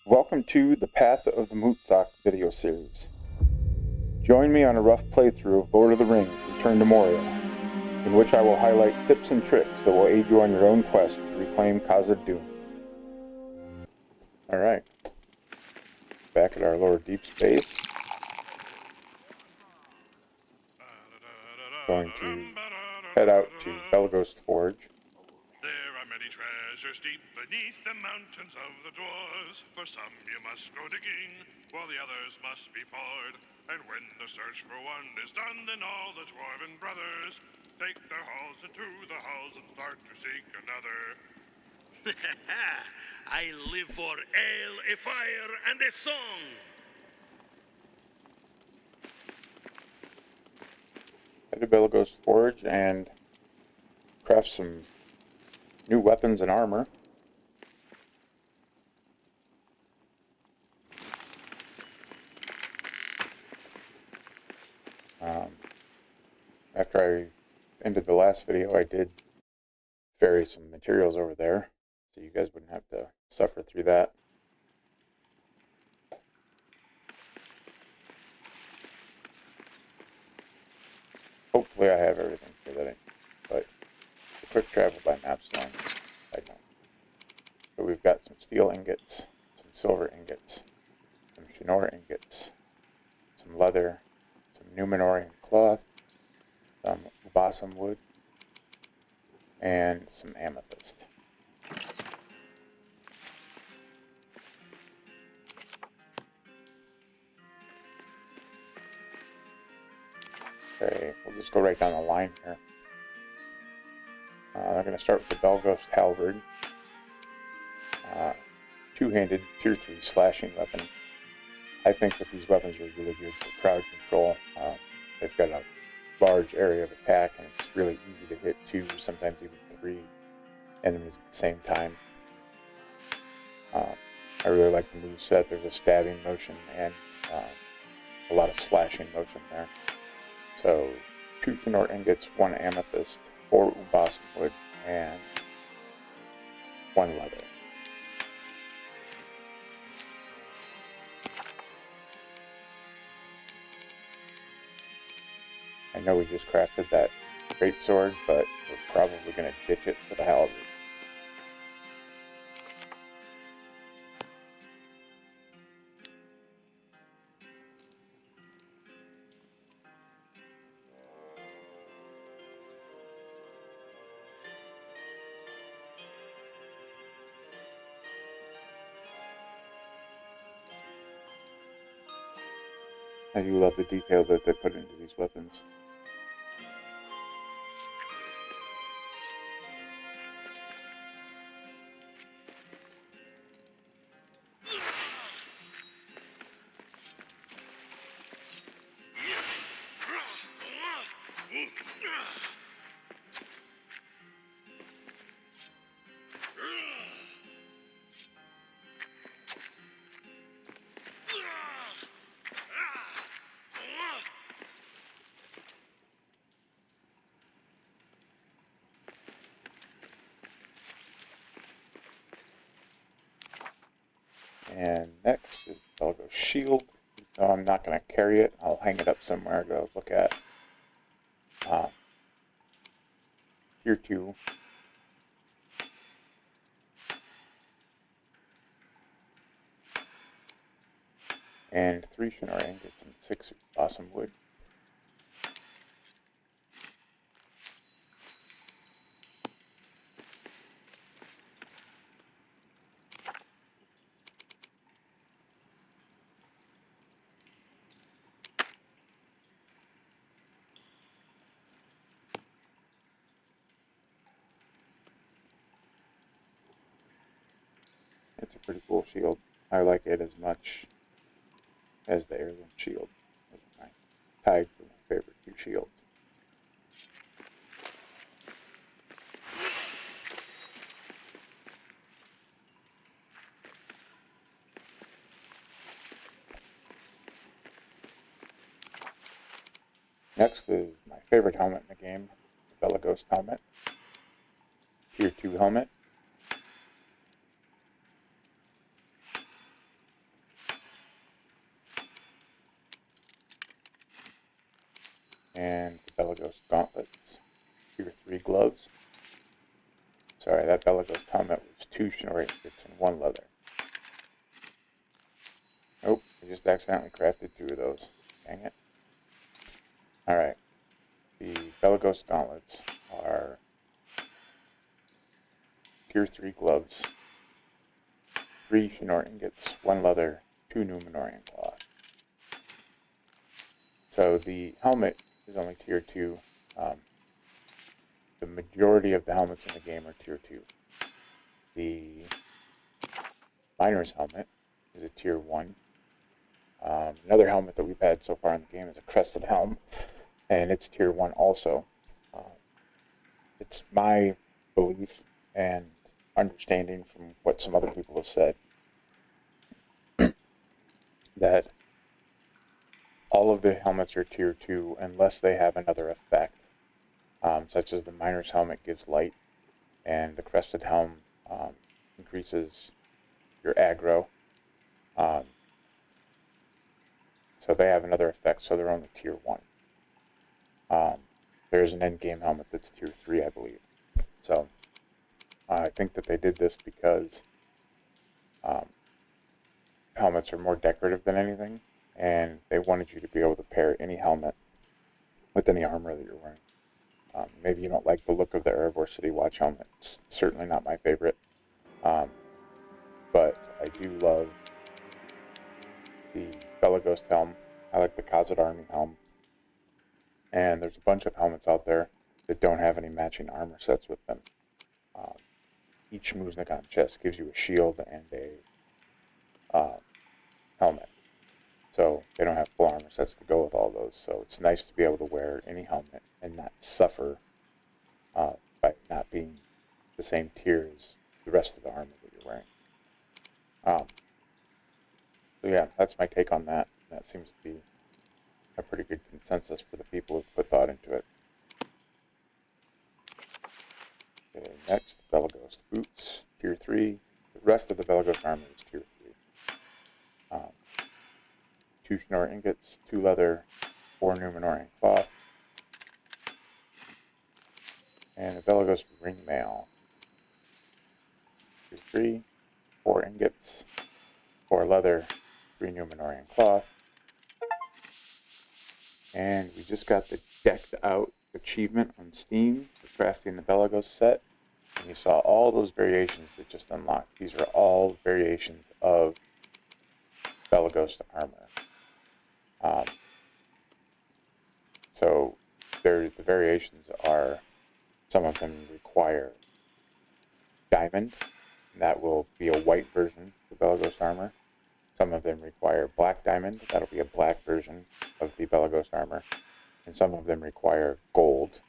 Welcome to the Path of the Muthzak video series. Join me on a rough playthrough of Lord of the Rings Return to Moria, in which I will highlight tips and tricks that will aid you on your own quest to reclaim Khuzdul. Alright, back at our lower deep space. Going to head out to Belegost Forge. There are many treasures deep beneath the mountains of the dwarves. For some you must go digging, while the others must be poured. And when the search for one is done, then all the dwarven brothers take their halls into the halls and start to seek another. I live for ale, a fire, and a song. Head to Belegost Forge and craft some new weapons and armor. After I ended the last video, I did ferry some materials over there, so you guys wouldn't have to suffer through that. Hopefully I have everything for that, but the quick travel by map's long, I don't. So we've got some steel ingots, some silver ingots, some Shinor ingots, some leather, some Numenorian cloth, some balsam wood, and some amethyst. Okay, we'll just go right down the line here. I'm going to start with the Belegost halberd. Two-handed tier 3 slashing weapon. I think that these weapons are really good for crowd control. They've got a large area of attack, and it's really easy to hit 2, sometimes even 3 enemies at the same time. I really like the moveset. There's a stabbing motion and a lot of slashing motion there. So 2 Shinor ingots, 1 amethyst, 4 balsam wood, and 1 leather. I know we just crafted that great sword, but we're probably going to ditch it for the halberd. I do love the detail that they put into these weapons. And next is the Belegost shield. So I'm not going to carry it. I'll hang it up somewhere to look at. Tier 2. And 3 Shinor ingots and 6 balsam wood. It's a pretty cool shield. I like it as much as the heirloom shield. It's tied for my favorite 2 shields. Next is my favorite helmet in the game, the Belegost helmet. Tier 2 helmet. and the Belegost gauntlets, tier 3 gloves. Sorry, that Belegost helmet was 2 Shinori ingots and 1 leather. Nope, I just accidentally crafted 2 of those. Dang it. Alright, the Belegost gauntlets are tier 3 gloves, 3 Shinori ingots, 1 leather, 2 Numenorian cloth. So the helmet is only tier 2. The majority of the helmets in the game are tier 2. The Miner's helmet is a tier 1. Another helmet that we've had so far in the game is a Crested Helm, and it's tier 1 also. It's my belief and understanding from what some other people have said that all of the helmets are tier 2 unless they have another effect, such as the Miner's helmet gives light, and the Crested Helm increases your aggro. So they have another effect, so they're only tier 1. There's an endgame helmet that's tier 3, I believe. So I think that they did this because helmets are more decorative than anything, and they wanted you to be able to pair any helmet with any armor that you're wearing. Maybe you don't like the look of the Erebor City Watch helmet. It's certainly not my favorite. But I do love the Belegost helm. I like the Khuzdul Army helm. And there's a bunch of helmets out there that don't have any matching armor sets with them. Each Muthzak chest gives you a shield and a helmet. So they don't have full armor sets to go with all those. So it's nice to be able to wear any helmet and not suffer by not being the same tier as the rest of the armor that you're wearing. So yeah, that's my take on that. That seems to be a pretty good consensus for the people who've put thought into it. Okay, next, Belegost boots, tier 3. The rest of the Belegost armor is tier 3. 2 Shinori ingots, 2 leather, 4 Numenorian cloth, and the Belegost ring mail, tier 3, 4 ingots, 4 leather, 3 Numenorian cloth, and we just got the decked out achievement on Steam for crafting the Belegost set, and you saw all those variations that just unlocked. These are all variations of Belegost armor. So the variations are, some of them require diamond, and that will be a white version of the Belegost armor. Some of them require black diamond, that'll be a black version of the Belegost armor. And some of them require gold,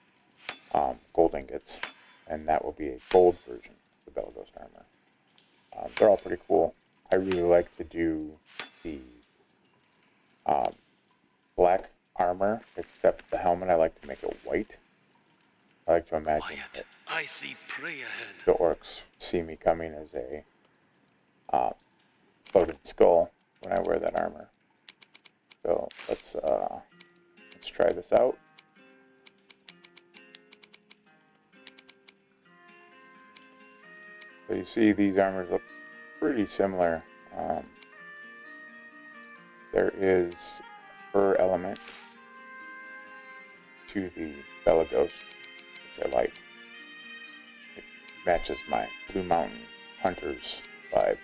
gold ingots, and that will be a gold version of the Belegost armor. They're all pretty cool. I really like to do the black armor, except the helmet I like to make it white. I like to imagine that I see prey ahead. the orcs see me coming as a floated skull when I wear that armor. So let's try this out. So you see these armors look pretty similar. There is a fur element to the Belegost, which I like. It matches my Blue Mountain Hunters vibe.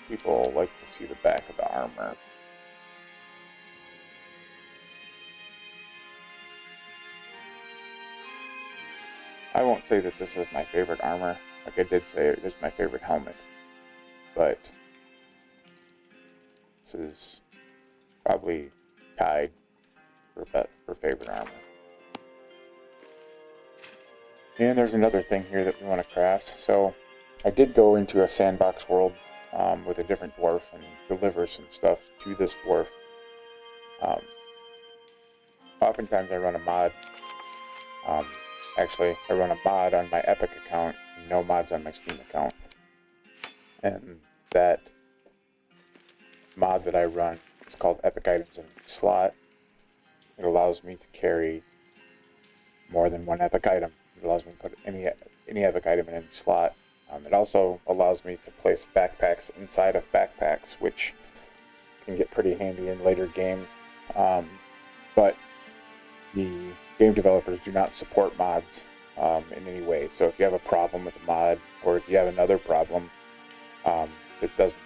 People like to see the back of the armor. I won't say that this is my favorite armor. Like I did say, it is my favorite helmet. But this is probably tied for favorite armor. And there's another thing here that we want to craft. So I did go into a sandbox world with a different dwarf and deliver some stuff to this dwarf. Oftentimes I run a mod. Actually, I run a mod on my Epic account and no mods on my Steam account. And that mod that I run is called Epic Items in Slot. It allows me to carry more than one epic item. It allows me to put any epic item in any slot. It also allows me to place backpacks inside of backpacks, which can get pretty handy in later game. But the game developers do not support mods in any way. So if you have a problem with a mod, or if you have another problem that doesn't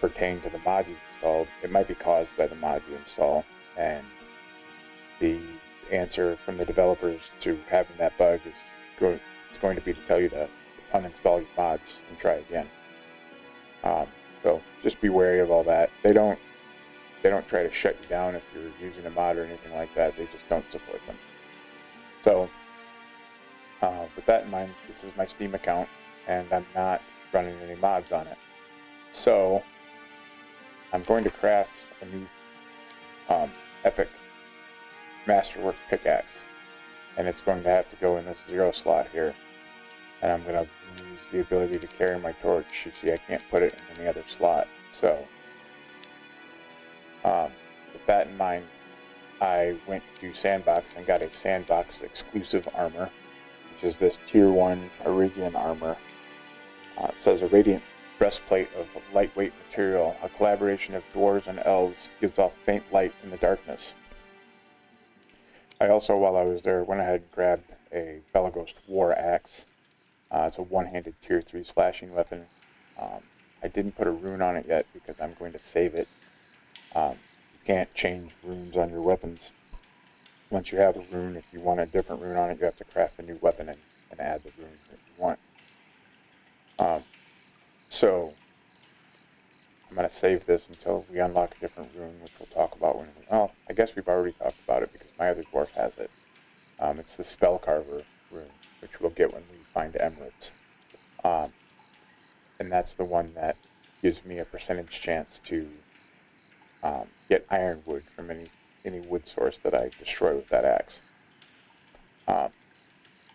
pertain to the mod you installed, it might be caused by the mod you install. And the answer from the developers to having that bug is going to be to tell you to uninstall your mods and try again. So just be wary of all that. They don't try to shut you down if you're using a mod or anything like that. They just don't support them. So with that in mind, this is my Steam account, and I'm not running any mods on it. So I'm going to craft a new epic masterwork pickaxe, and it's going to have to go in this 0 slot here, and I'm going to use the ability to carry my torch. You see, I can't put it in any other slot. So with that in mind, I went to Sandbox and got a Sandbox exclusive armor, which is this tier 1 Arabian armor. It says a radiant breastplate of lightweight material, a collaboration of dwarves and elves, gives off faint light in the darkness. I also, while I was there, went ahead and grabbed a Belegost war axe. It's a one-handed tier 3 slashing weapon. I didn't put a rune on it yet because I'm going to save it. You can't change runes on your weapons. Once you have a rune, if you want a different rune on it, you have to craft a new weapon and add the rune that you want. So I'm going to save this until we unlock a different rune, which we'll talk about when well, I guess we've already talked about it because my other dwarf has it. It's the Spellcarver rune, which we'll get when we find emeralds. And that's the one that gives me a percentage chance to get ironwood from any wood source that I destroy with that axe. So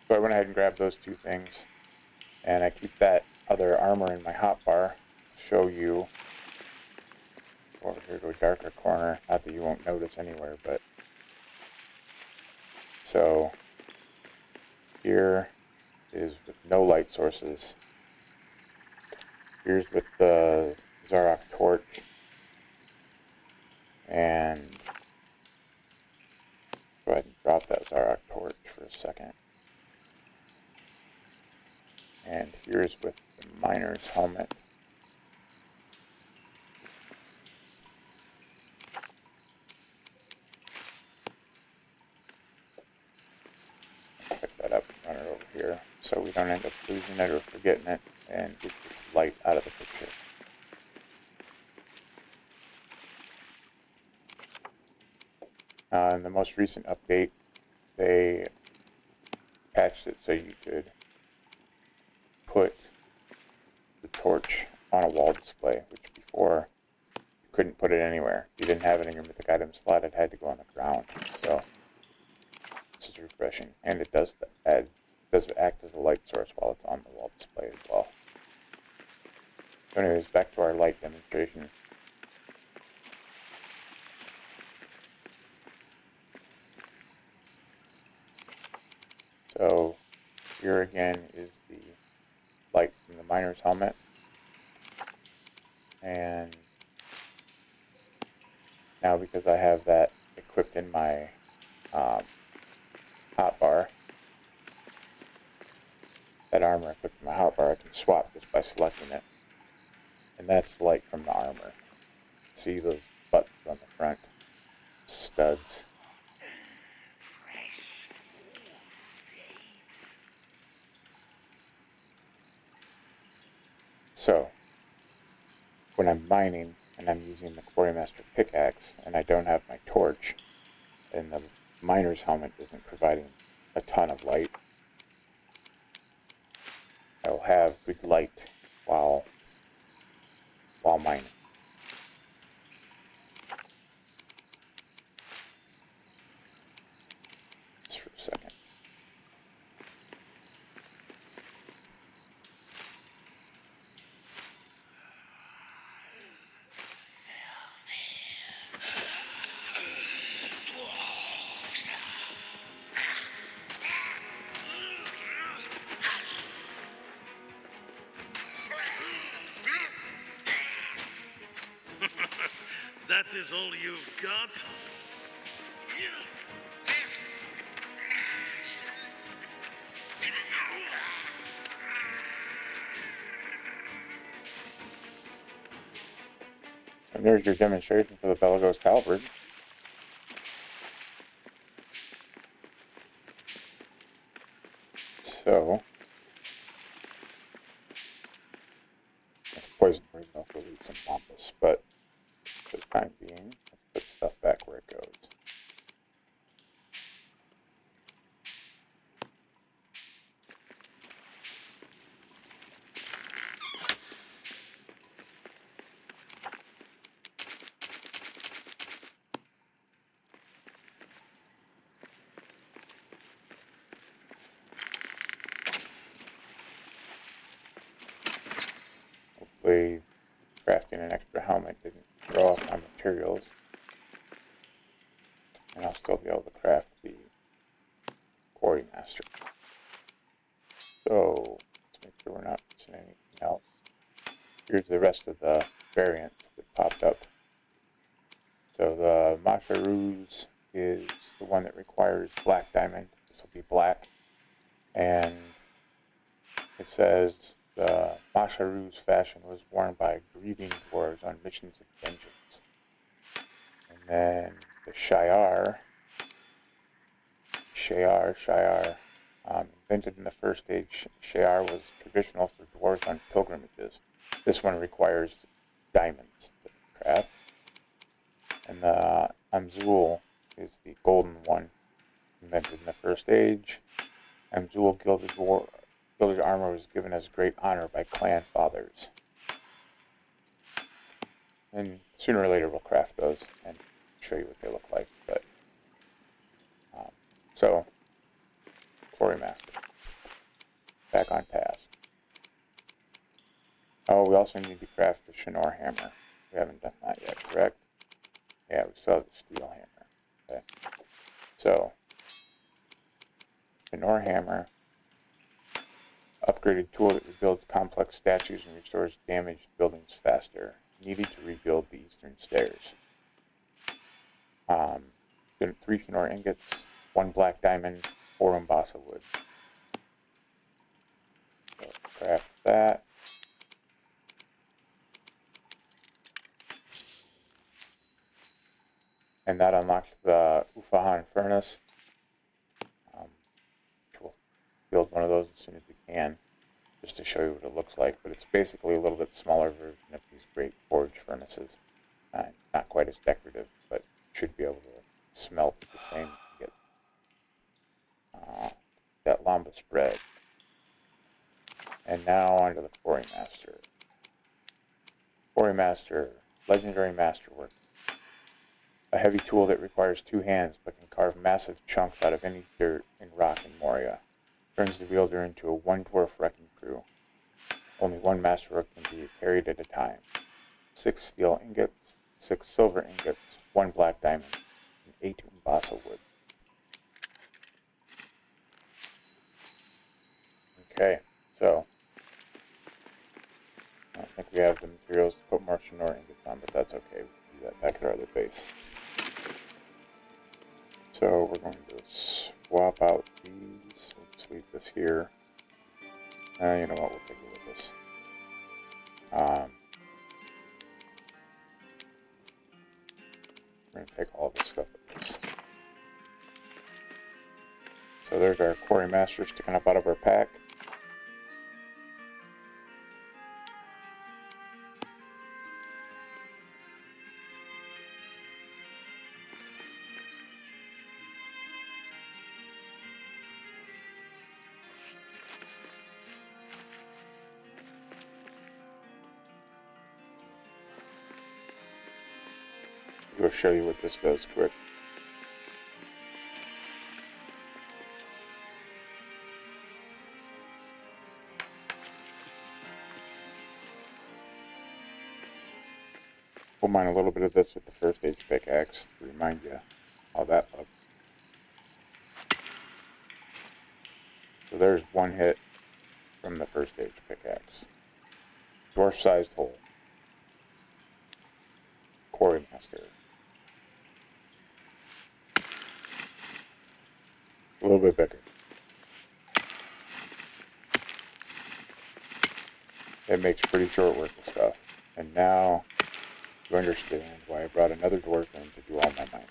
I went ahead and grabbed those two things, and I keep that other armor in my hotbar. Show you over here to a darker corner, not that you won't notice anywhere, but so here is with no light sources. Here's with the Zarok torch, and go ahead and drop that Zarok torch for a second. And here's with the miner's helmet. Pick that up and run it over here so we don't end up losing it or forgetting it and get this light out of the picture. In the most recent update, they patched it so you could put the torch on a wall display, which before you couldn't put it anywhere. If you didn't have it in your mythic item slot, it had to go on the ground. So this is refreshing, and it does act as a light source while it's on the wall display as well. So anyways, back to our light demonstration. So here again is the light from the miner's helmet, and now because I have that equipped in my hotbar, that armor equipped in my hotbar, I can swap just by selecting it, and that's the light from the armor. See those buttons on the front, studs. So when I'm mining and I'm using the Quarrymaster pickaxe and I don't have my torch and the miner's helmet isn't providing a ton of light, I will have good light That is all you've got? And there's your demonstration for the Belegost halberd. So, that's poison poison will lead some pompous, but for the time being, let's put stuff back where it goes. Hopefully, crafting an extra helmet didn't throw off my materials. And I'll still be able to craft the Quarry Master. So, let's make sure we're not missing anything else. Here's the rest of the variants that popped up. So the Masha Ruse is the one that requires black diamond. This will be black. And it says the Masha Ruse fashion was worn by grieving dwarves on missions of vengeance. And then the Shiar, invented in the first age, Shiar was traditional for dwarves on pilgrimages. This one requires diamonds to craft. And the Amzul is the golden one, invented in the first age. Amzul gilded armor was given as great honor by clan fathers. And sooner or later we'll craft those and show you what they look like. But so, Quarry Master, back on task. Oh, we also need to craft the Shinor hammer. We haven't done that yet, correct? Yeah, we still have the steel hammer. Okay. So, Shinor hammer, upgraded tool that rebuilds complex statues and restores damaged buildings faster. Needed to rebuild the eastern stairs. 3 Shinor ingots, 1 black diamond, 4 Umbasa wood. So craft that. And that unlocks the Ufahan furnace. We'll build one of those as soon as we can, just to show you what it looks like. But it's basically a little bit smaller version of these great forge furnaces. Not quite as decorative, but should be able to smelt the same ingot. That lamba spread. And now onto the Quarry Master. Quarry Master, legendary masterwork. A heavy tool that requires 2 hands but can carve massive chunks out of any dirt and rock in Moria. Turns the wielder into a 1 dwarf wrecking crew. Only 1 masterwork can be carried at a time. 6 steel ingots, 6 silver ingots, 1 black diamond, and 8 Umbasa wood. Okay, so I don't think we have the materials to put more Shinor ingots on, but that's okay. We can do that back at our other base. So we're going to swap out these. We'll just leave this here. You know what? We'll take it with us. We're going to take all this stuff with us. So there's our Quarry Master sticking up out of our pack. I'll show you what this does quick. We'll mine a little bit of this with the first age pickaxe to remind you how that looked. So there's 1 hit from the first age pickaxe. Dwarf-sized hole. Quarry Master. little bit bigger. It makes pretty short work of stuff. And now you understand why I brought another dwarf in to do all my mining.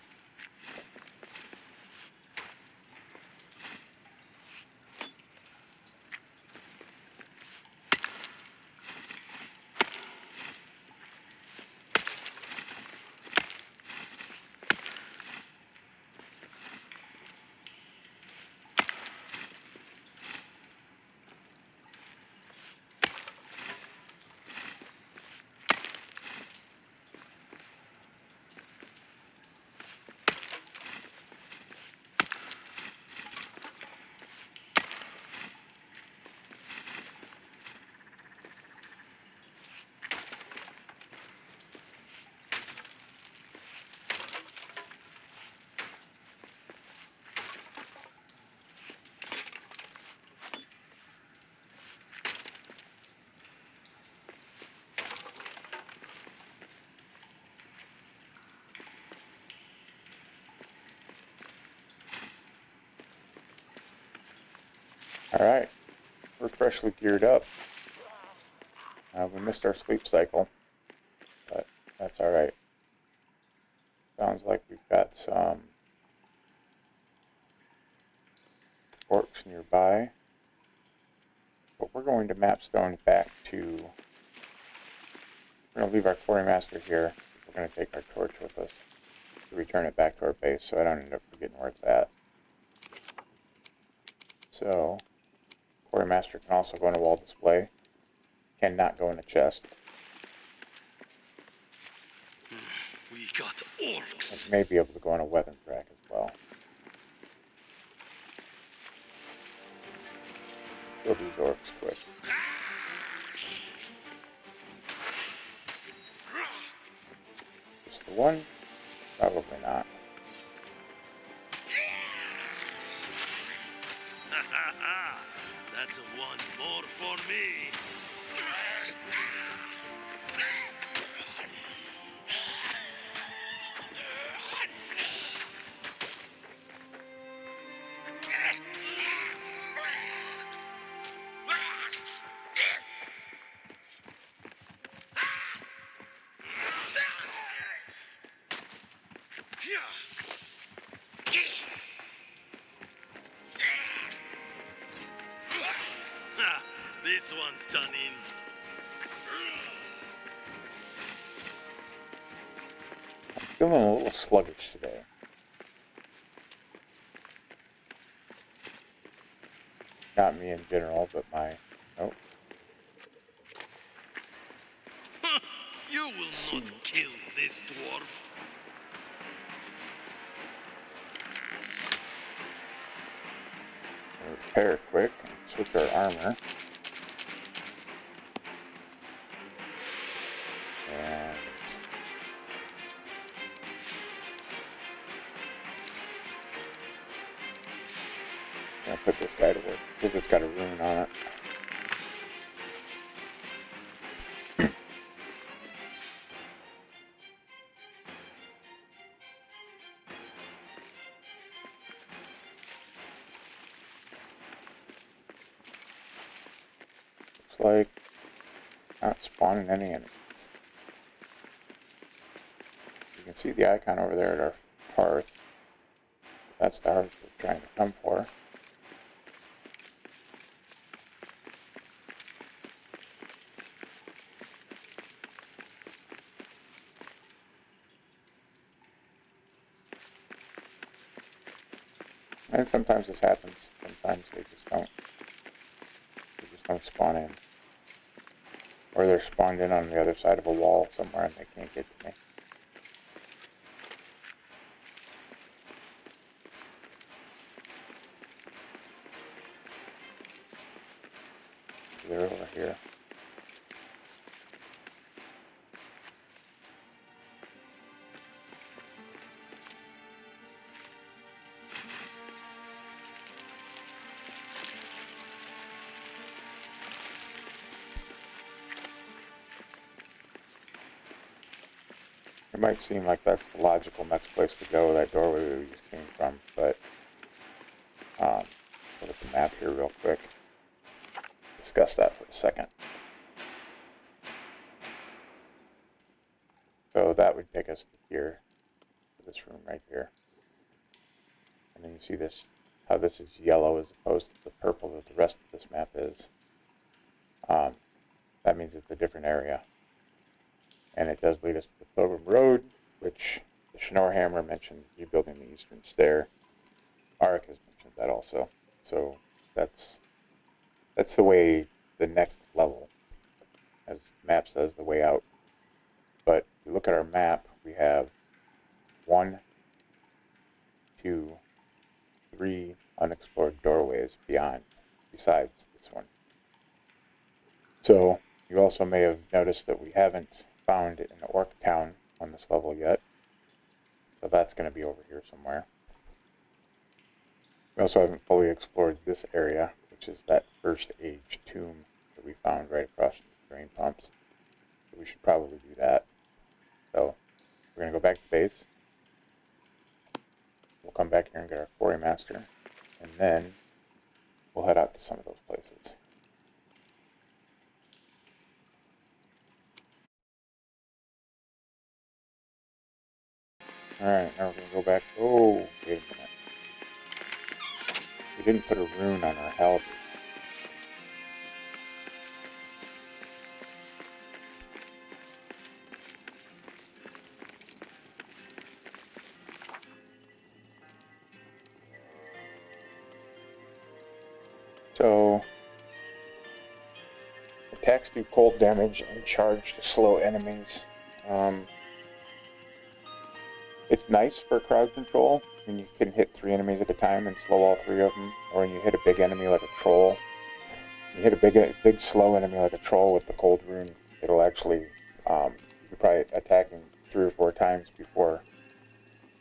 Alright, we're freshly geared up. We missed our sleep cycle, but that's alright. Sounds like we've got some orcs nearby. But we're going to mapstone back to... We're going to leave our quarrymaster here. We're going to take our torch with us to return it back to our base so I don't end up forgetting where it's at. So, quarrymaster can also go in a wall display. Cannot go in a chest. We got orcs. It may be able to go in a weapon rack as well. Kill these orcs quick. Just the one? Probably not. That's a one more for me. This one's done in. Feeling a little sluggish today. Not me in general, but my... Oh. You will not kill this dwarf. We'll repair quick and switch our armor. And... I'm gonna put this guy to work because it's got a rune on it. Looks like not spawning any enemies. You can see the icon over there at our hearth. That's the hearth we're trying to come for. And sometimes this happens. Sometimes they just don't spawn in. Or they're spawned in on the other side of a wall somewhere and they can't get to me. They're over here. It might seem like that's the logical next place to go, that doorway we just came from, but look at the map here real quick. Discuss that for a second. So that would take us to here, to this room right here. And then you see this, how this is yellow as opposed to the purple that the rest of this map is. That means it's a different area. And it does lead us to the Pilgrim Road, which the Schnorrhammer mentioned rebuilding the eastern stair. Arik has mentioned that also. So that's the way, the next level, as the map says, the way out. But if you look at our map, we have 1, 2, 3 unexplored doorways besides this one. So you also may have noticed that we haven't found an orc town on this level yet. So that's going to be over here somewhere. We also haven't fully explored this area, which is that first age tomb that we found right across from the drain pumps. So we should probably do that. So we're going to go back to base. We'll come back here and get our quarry master. And then we'll head out to some of those places. Alright, now we're going to go back. Oh, wait a minute. We didn't put a rune on our halberd. So, attacks do cold damage and charge to slow enemies. It's nice for crowd control when you can hit 3 enemies at a time and slow all 3 of them, or when you hit a big enemy like a troll. You hit a big slow enemy like a troll with the cold rune, it'll actually, you probably attack him 3 or 4 times before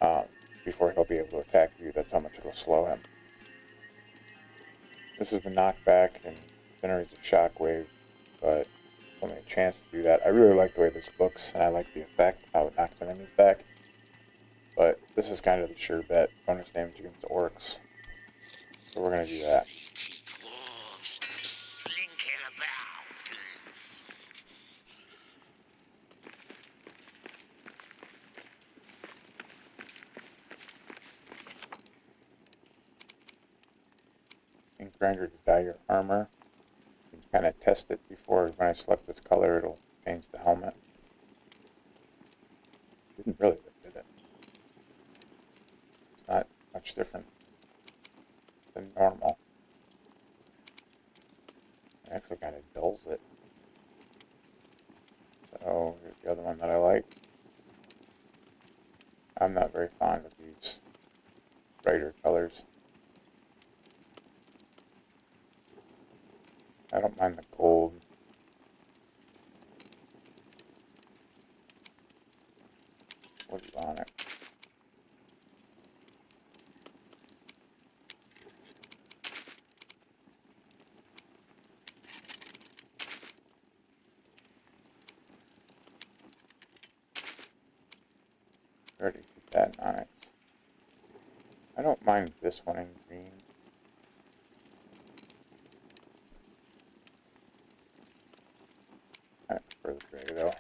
he'll be able to attack you. That's how much it'll slow him. This is the knockback and generates a shockwave, but only a chance to do that. I really like the way this looks, and I like the effect, how it knocks enemies back. But this is kind of the sure bet. Bonus damage against orcs. So we're going to do that. Dwarves slinking about. Ink grinder to dye your armor. You can kind of test it before. When I select this color, it'll change the helmet. Didn't really look, did it? It's not much different than normal. It actually kind of dulls it. So here's the other one that I like. I'm not very fond of these brighter colors. I don't mind the gold. What's on it? Already put that in onyx. I don't mind this one in green. I prefer the gray though.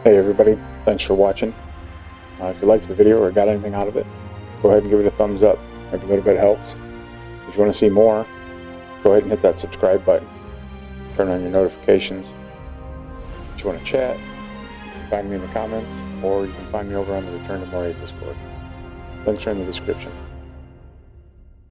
Hey everybody, thanks for watching. If you liked the video or got anything out of it, go ahead and give it a thumbs up. Every little bit helps. If you want to see more, go ahead and hit that subscribe button. Turn on your notifications. If you want to chat, you can find me in the comments, or you can find me over on the Return to Moria Discord. Links are in the description.